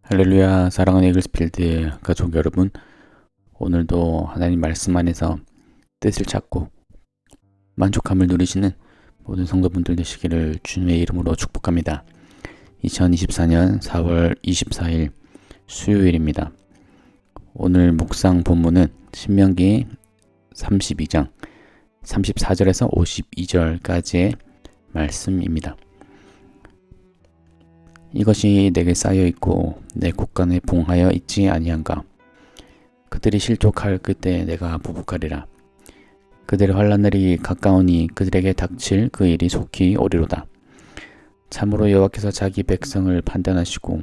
할렐루야, 사랑하는 이글스필드 가족 여러분, 오늘도 하나님 말씀 안에서 뜻을 찾고 만족함을 누리시는 모든 성도분들 되시기를 주님의 이름으로 축복합니다. 2024년 4월 24일 수요일입니다. 오늘 묵상 본문은 신명기 32장 34절에서 52절까지의 말씀입니다. 이것이 내게 쌓여있고 내 곳간에 봉하여 있지 아니한가. 그들이 실족할 그때 내가 부복하리라. 그들의 환난날이 가까우니 그들에게 닥칠 그 일이 속히 오리로다. 참으로 여호와께서 자기 백성을 판단하시고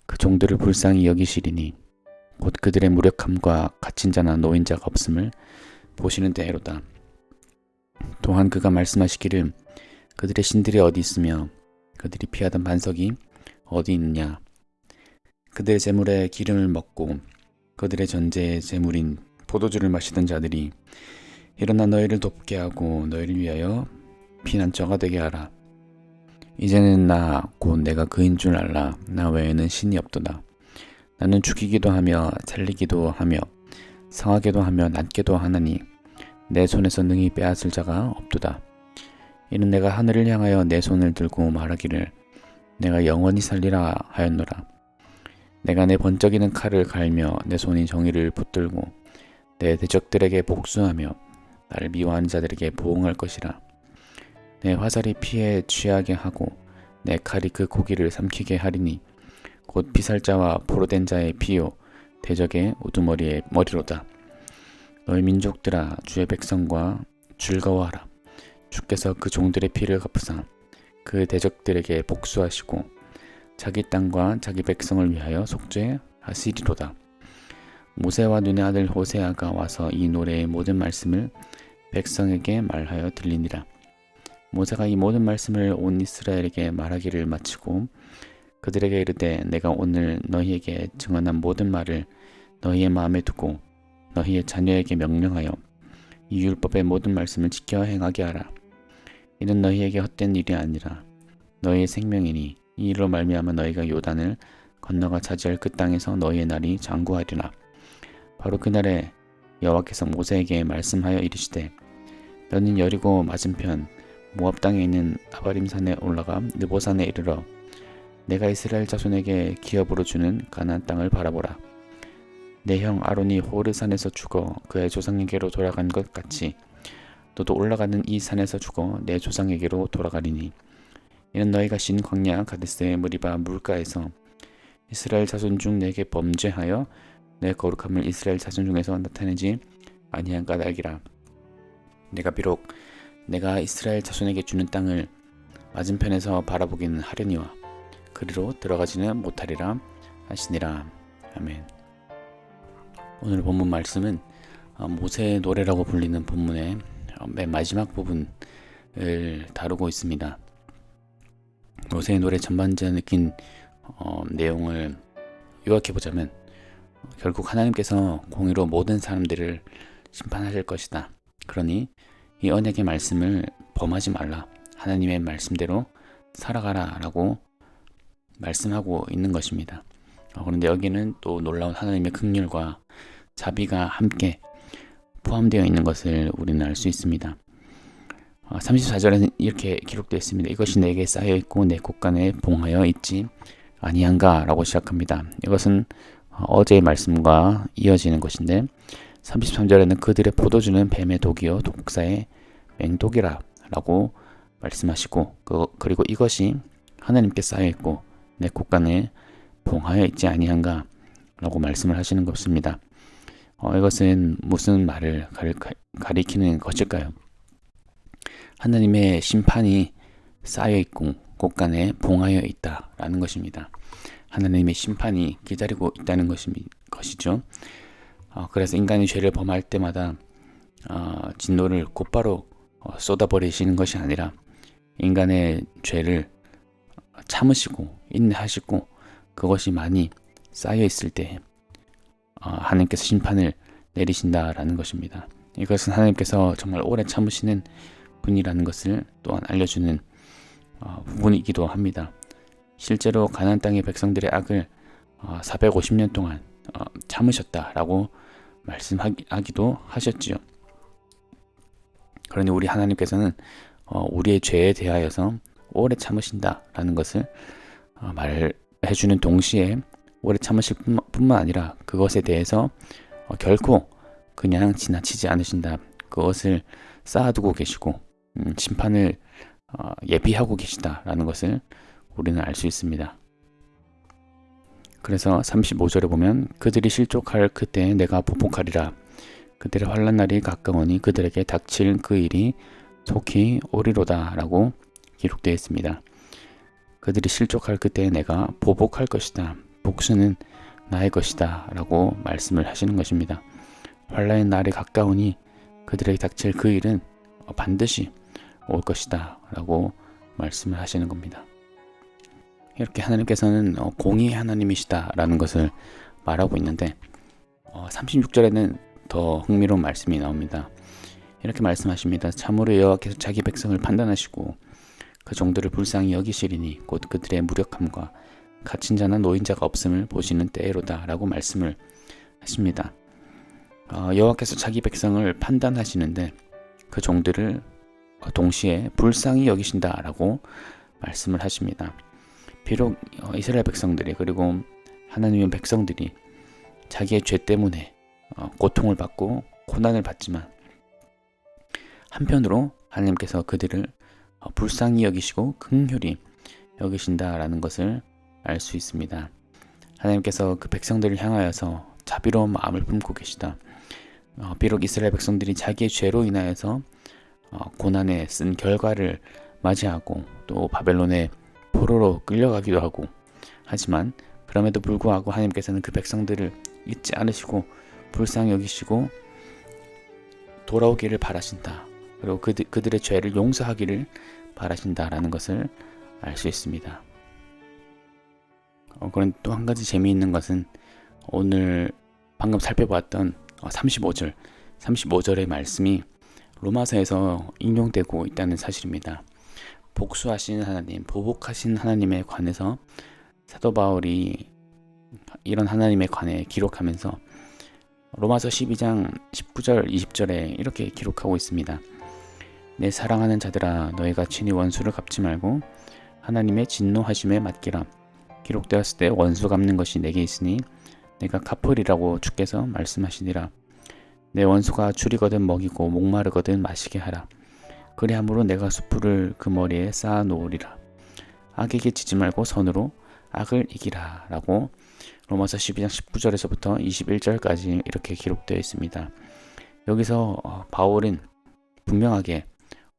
그 종들을 불쌍히 여기시리니 곧 그들의 무력함과 갇힌 자나 노인자가 없음을 보시는 때로다. 또한 그가 말씀하시기를 그들의 신들이 어디 있으며 그들이 피하던 반석이 어디 있느냐. 그들의 재물에 기름을 먹고 그들의 전제의 재물인 포도주를 마시던 자들이 일어나 너희를 돕게 하고 너희를 위하여 피난처가 되게 하라. 이제는 나 곧 내가 그인 줄 알라. 나 외에는 신이 없도다. 나는 죽이기도 하며 살리기도 하며 상하게도 하며 낫게도 하나니 내 손에서 능히 빼앗을 자가 없도다. 이는 내가 하늘을 향하여 내 손을 들고 말하기를 내가 영원히 살리라 하였노라. 내가 내 번쩍이는 칼을 갈며 내 손이 정의를 붙들고 내 대적들에게 복수하며 나를 미워하는 자들에게 보응할 것이라. 내 화살이 피에 취하게 하고 내 칼이 그 고기를 삼키게 하리니 곧 피살자와 포로된 자의 피요 대적의 우두머리의 머리로다. 너희 민족들아 주의 백성과 즐거워하라. 주께서 그 종들의 피를 갚으사 그 대적들에게 복수하시고 자기 땅과 자기 백성을 위하여 속죄하시리로다. 모세와 눈의 아들 호세아가 와서 이 노래의 모든 말씀을 백성에게 말하여 들리니라. 모세가 이 모든 말씀을 온 이스라엘에게 말하기를 마치고 그들에게 이르되 내가 오늘 너희에게 증언한 모든 말을 너희의 마음에 두고 너희의 자녀에게 명령하여 이 율법의 모든 말씀을 지켜 행하게 하라. 이는 너희에게 헛된 일이 아니라 너희의 생명이니 이 일로 말미암아 너희가 요단을 건너가 차지할 그 땅에서 너희의 날이 장구하리라. 바로 그날에 여호와께서 모세에게 말씀하여 이르시되 너는 여리고 맞은편 모압 땅에 있는 아바림 산에 올라가 느보산에 이르러 내가 이스라엘 자손에게 기업으로 주는 가나안 땅을 바라보라. 내 형 아론이 호르 산에서 죽어 그의 조상에게로 돌아간 것 같이 너도 올라가는 이 산에서 죽어 내 조상에게로 돌아가리니 이는 너희가 신 광야 가데스의 무리바 물가에서 이스라엘 자손 중 내게 범죄하여 내 거룩함을 이스라엘 자손 중에서 나타내지 아니한 까닭이라. 내가 비록 내가 이스라엘 자손에게 주는 땅을 맞은편에서 바라보기는 하려니와 그리로 들어가지는 못하리라 하시니라. 아멘. 오늘 본문 말씀은 모세의 노래라고 불리는 본문의 맨 마지막 부분을 다루고 있습니다. 모세의 노래 전반적인 내용을 요약해보자면 결국 하나님께서 공의로 모든 사람들을 심판하실 것이다. 그러니 이 언약의 말씀을 범하지 말라. 하나님의 말씀대로 살아가라 라고 말씀하고 있는 것입니다. 그런데 여기는 또 놀라운 하나님의 긍휼과 자비가 함께 포함되어 있는 것을 우리는 알 수 있습니다. 34절에는 이렇게 기록되어 있습니다. 이것이 내게 쌓여있고 내 곳간에 봉하여 있지 아니한가 라고 시작합니다. 이것은 어제의 말씀과 이어지는 것인데 33절에는 그들의 포도주는 뱀의 독이요 독사의 맹독이라 라고 말씀하시고 그리고 이것이 하나님께 쌓여있고 내 곳간에 봉하여 있지 아니한가 라고 말씀을 하시는 것입니다. 이것은 무슨 말을 가리키는 것일까요? 하나님의 심판이 쌓여있고 곳간에 봉하여 있다라는 것입니다. 하나님의 심판이 기다리고 있다는 것이죠. 그래서 인간이 죄를 범할 때마다 진노를 곧바로 쏟아버리시는 것이 아니라 인간의 죄를 참으시고 인내하시고 그것이 많이 쌓여있을 때 하나님께서 심판을 내리신다라는 것입니다. 이것은 하나님께서 정말 오래 참으시는 분이라는 것을 또한 알려주는 부분이기도 합니다. 실제로 가나안 땅의 백성들의 악을 450년 동안 참으셨다라고 말씀하기도 하셨지요. 그러니 우리 하나님께서는 우리의 죄에 대하여서 오래 참으신다라는 것을 말해주는 동시에 오래 참으실 뿐만 아니라 그것에 대해서 결코 그냥 지나치지 않으신다. 그것을 쌓아두고 계시고 심판을 예비하고 계시다라는 것을 우리는 알 수 있습니다. 그래서 35절에 보면 그들이 실족할 그때 내가 보복하리라. 그들의 환난 날이 가까우니 그들에게 닥칠 그 일이 속히 오리로다 라고 기록되어 있습니다. 그들이 실족할 그때 내가 보복할 것이다. 복수는 나의 것이다 라고 말씀을 하시는 것입니다. 환난의 날이 가까우니 그들에게 닥칠 그 일은 반드시 올 것이다 라고 말씀을 하시는 겁니다. 이렇게 하나님께서는 공의의 하나님이시다 라는 것을 말하고 있는데 36절에는 더 흥미로운 말씀이 나옵니다. 이렇게 말씀하십니다. 참으로 여호와께서 자기 백성을 판단하시고 그 종들을 불쌍히 여기시리니 곧 그들의 무력함과 갇힌 자나 노인자가 없음을 보시는 때로다 라고 말씀을 하십니다. 여호와께서 자기 백성을 판단하시는데 그 종들을 동시에 불쌍히 여기신다 라고 말씀을 하십니다. 비록 이스라엘 백성들이 그리고 하나님의 백성들이 자기의 죄 때문에 고통을 받고 고난을 받지만 한편으로 하나님께서 그들을 불쌍히 여기시고 긍휼히 여기신다라는 것을 알 수 있습니다. 하나님께서 그 백성들을 향하여서 자비로운 마음을 품고 계시다. 비록 이스라엘 백성들이 자기의 죄로 인하여서 고난에 쓴 결과를 맞이하고 또 바벨론의 포로로 끌려가기도 하고 하지만 그럼에도 불구하고 하나님께서는 그 백성들을 잊지 않으시고 불쌍히 여기시고 돌아오기를 바라신다. 그리고 그들의 죄를 용서하기를 바라신다라는 것을 알 수 있습니다. 그런 또 한 가지 재미있는 것은 오늘 방금 살펴봤던 35절의 말씀이 로마서에서 인용되고 있다는 사실입니다. 복수하신 하나님, 보복하신 하나님에 관해서 사도 바울이 이런 하나님에 관해 기록하면서 로마서 12장 19절 20절에 이렇게 기록하고 있습니다. 내 사랑하는 자들아 너희가 친히 원수를 갚지 말고 하나님의 진노하심에 맡기라. 기록되었을 때 원수 갚는 것이 내게 있으니 내가 갚으리라고 주께서 말씀하시니라. 내 원수가 줄이거든 먹이고 목마르거든 마시게 하라. 그리함으로 내가 숯불을 그 머리에 쌓아 놓으리라. 악에게 지지 말고 선으로 악을 이기라 라고 로마서 12장 19절에서부터 21절까지 이렇게 기록되어 있습니다. 여기서 바울은 분명하게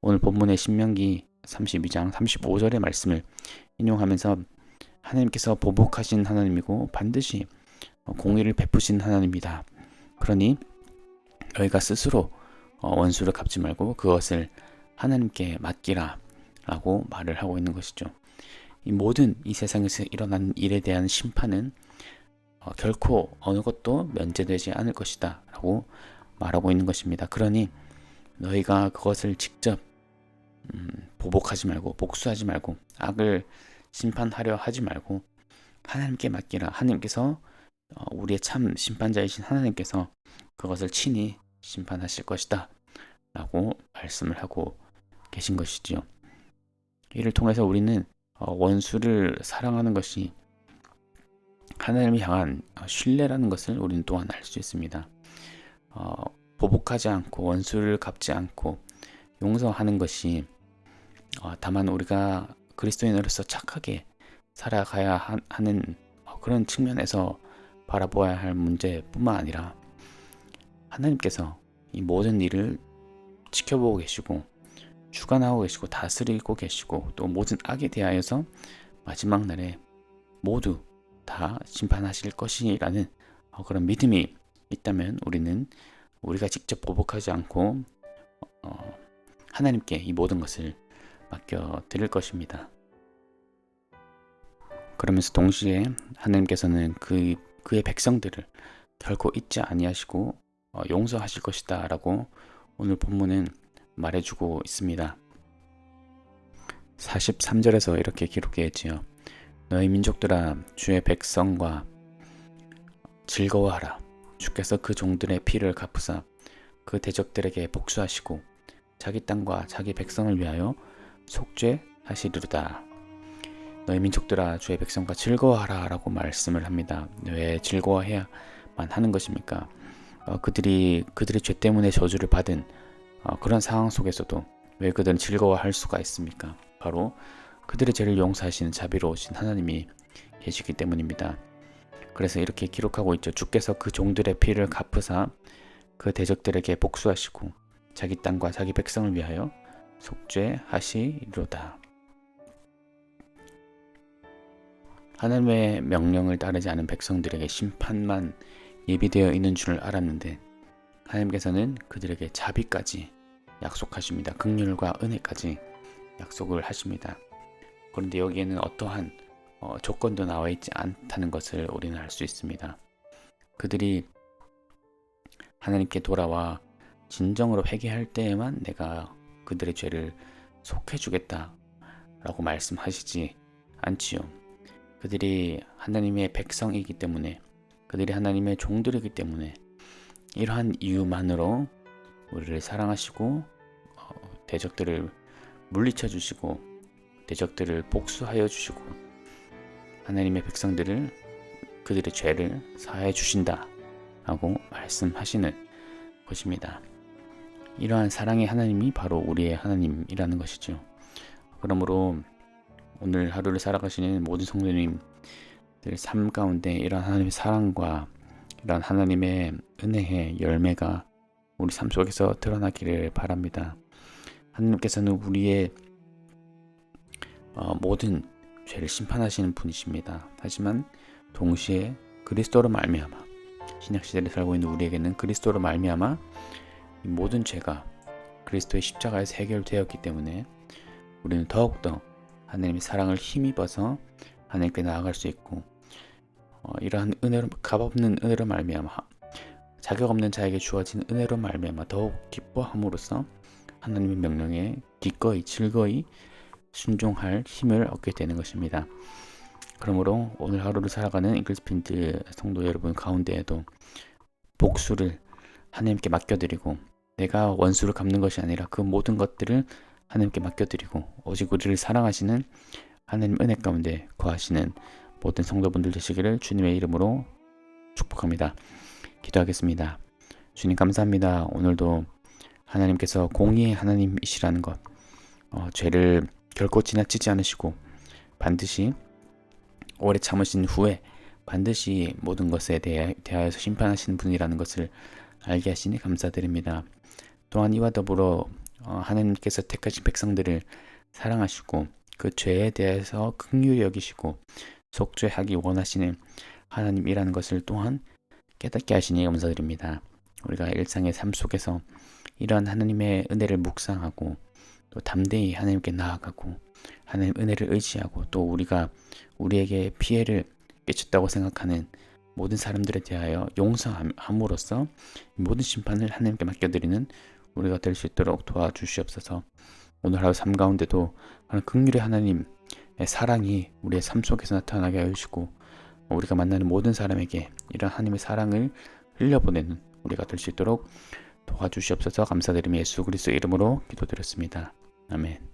오늘 본문의 신명기 32장 35절의 말씀을 인용하면서 하나님께서 보복하신 하나님이고 반드시 공의를 베푸신 하나님이다. 그러니 너희가 스스로 원수를 갚지 말고 그것을 하나님께 맡기라 라고 말을 하고 있는 것이죠. 이 모든 이 세상에서 일어나는 일에 대한 심판은 결코 어느 것도 면제되지 않을 것이다 라고 말하고 있는 것입니다. 그러니 너희가 그것을 직접 보복하지 말고 복수하지 말고 악을 심판하려 하지 말고 하나님께 맡기라. 하나님께서 우리의 참 심판자이신 하나님께서 그것을 친히 심판하실 것이다 라고 말씀을 하고 계신 것이지요. 이를 통해서 우리는 원수를 사랑하는 것이 하나님을 향한 신뢰라는 것을 우리는 또한 알 수 있습니다. 보복하지 않고 원수를 갚지 않고 용서하는 것이 다만 우리가 그리스도인으로서 착하게 살아가야 하는 그런 측면에서 바라보아야 할 문제뿐만 아니라 하나님께서 이 모든 일을 지켜보고 계시고 주관하고 계시고 다스리고 계시고 또 모든 악에 대하여서 마지막 날에 모두 다 심판하실 것이라는 그런 믿음이 있다면 우리는 우리가 직접 보복하지 않고 하나님께 이 모든 것을 맡겨 드릴 것입니다. 그러면서 동시에 하나님께서는 그의 백성들을 결코 잊지 아니하시고 용서하실 것이다 라고 오늘 본문은 말해주고 있습니다. 43절에서 이렇게 기록되어 있지요. 너희 민족들아 주의 백성과 즐거워하라. 주께서 그 종들의 피를 갚으사 그 대적들에게 복수하시고 자기 땅과 자기 백성을 위하여 속죄하시리로다. 너희 민족들아 주의 백성과 즐거워하라 라고 말씀을 합니다. 왜 즐거워해야만 하는 것입니까? 그들의 죄 때문에 저주를 받은 그런 상황 속에서도 왜 그들은 즐거워할 수가 있습니까? 바로 그들의 죄를 용서하시는 자비로우신 하나님이 계시기 때문입니다. 그래서 이렇게 기록하고 있죠. 주께서 그 종들의 피를 갚으사 그 대적들에게 복수하시고 자기 땅과 자기 백성을 위하여 속죄하시리로다. 하나님의 명령을 따르지 않은 백성들에게 심판만 예비되어 있는 줄 알았는데 하나님께서는 그들에게 자비까지 약속하십니다. 긍휼과 은혜까지 약속을 하십니다. 그런데 여기에는 어떠한 조건도 나와 있지 않다는 것을 우리는 알 수 있습니다. 그들이 하나님께 돌아와 진정으로 회개할 때에만 내가 그들의 죄를 속해주겠다 라고 말씀하시지 않지요. 그들이 하나님의 백성이기 때문에, 그들이 하나님의 종들이기 때문에 이러한 이유만으로 우리를 사랑하시고 대적들을 물리쳐 주시고 대적들을 복수하여 주시고 하나님의 백성들을 그들의 죄를 사하여 주신다 라고 말씀하시는 것입니다. 이러한 사랑의 하나님이 바로 우리의 하나님이라는 것이죠. 그러므로 오늘 하루를 살아가시는 모든 성도님들 삶 가운데 이러한 하나님의 사랑과 이러한 하나님의 은혜의 열매가 우리 삶 속에서 드러나기를 바랍니다. 하나님께서는 우리의 모든 죄를 심판하시는 분이십니다. 하지만 동시에 그리스도로 말미암아 신약시대를 살고 있는 우리에게는 그리스도로 말미암아 이 모든 죄가 그리스도의 십자가에서 해결되었기 때문에 우리는 더욱더 하나님의 사랑을 힘입어서 하나님께 나아갈 수 있고 이러한 은혜로 값없는 은혜로 말미암아 자격 없는 자에게 주어진 은혜로 말미암아 더욱 기뻐함으로써 하나님의 명령에 기꺼이 즐거이 순종할 힘을 얻게 되는 것입니다. 그러므로 오늘 하루를 살아가는 잉글스핀트 성도 여러분 가운데에도 복수를 하나님께 맡겨드리고 내가 원수를 갚는 것이 아니라 그 모든 것들을 하나님께 맡겨드리고 오직 우리를 사랑하시는 하나님 은혜 가운데 거하시는 모든 성도분들 되시기를 주님의 이름으로 축복합니다. 기도하겠습니다. 주님 감사합니다. 오늘도 하나님께서 공의의 하나님이시라는 것, 죄를 결코 지나치지 않으시고 반드시 오래 참으신 후에 반드시 모든 것에 대하여서 심판하시는 분이라는 것을 알게 하시니 감사드립니다. 또한 이와 더불어 하나님께서 택하신 백성들을 사랑하시고 그 죄에 대해서 긍휼히 여기시고 속죄하기 원하시는 하나님이라는 것을 또한 깨닫게 하시니 감사드립니다. 우리가 일상의 삶 속에서 이러한 하나님의 은혜를 묵상하고 또 담대히 하나님께 나아가고 하나님 은혜를 의지하고 또 우리가 우리에게 피해를 끼쳤다고 생각하는 모든 사람들에 대하여 용서함으로써 모든 심판을 하나님께 맡겨드리는 우리가 될 수 있도록 도와주시옵소서. 오늘 하루 삶 가운데도 긍휼의 하나님의 사랑이 우리의 삶 속에서 나타나게 하여 주시고 우리가 만나는 모든 사람에게 이런 하나님의 사랑을 흘려보내는 우리가 될 수 있도록 도와주시옵소서. 감사드리며 예수 그리스도 이름으로 기도드렸습니다. 아멘.